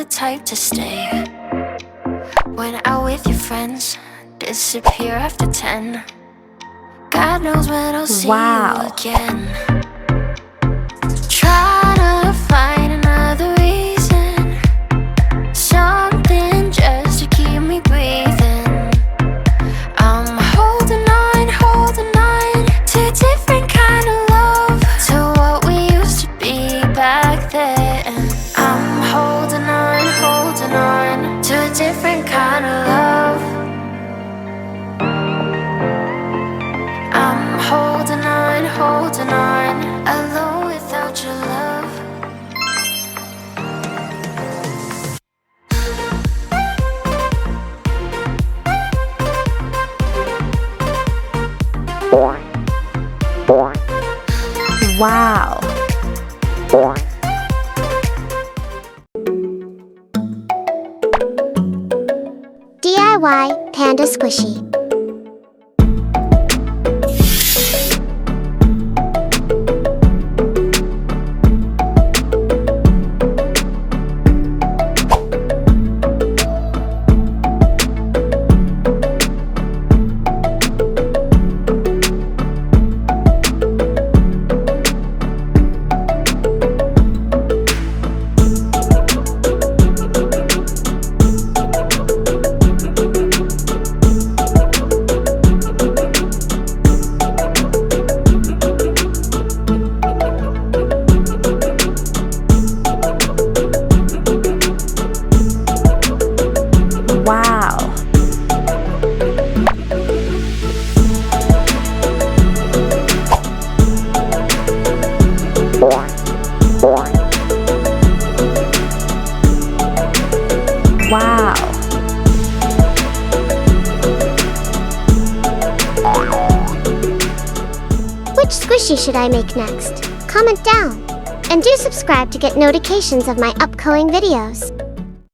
the type to stay. When out with your friends, disappear after 10. God knows when I'll see you again. Try to find another reason, something just to keep me breathing. I'm holding on to a different kind of love, to what we used to be back then. I'm holding on to a different kind of love. I'm holding on, alone without your love. Wow. DIY Panda Squishy. Wow. Wow. Which squishy should I make next? Comment down. And do subscribe to get notifications of my upcoming videos.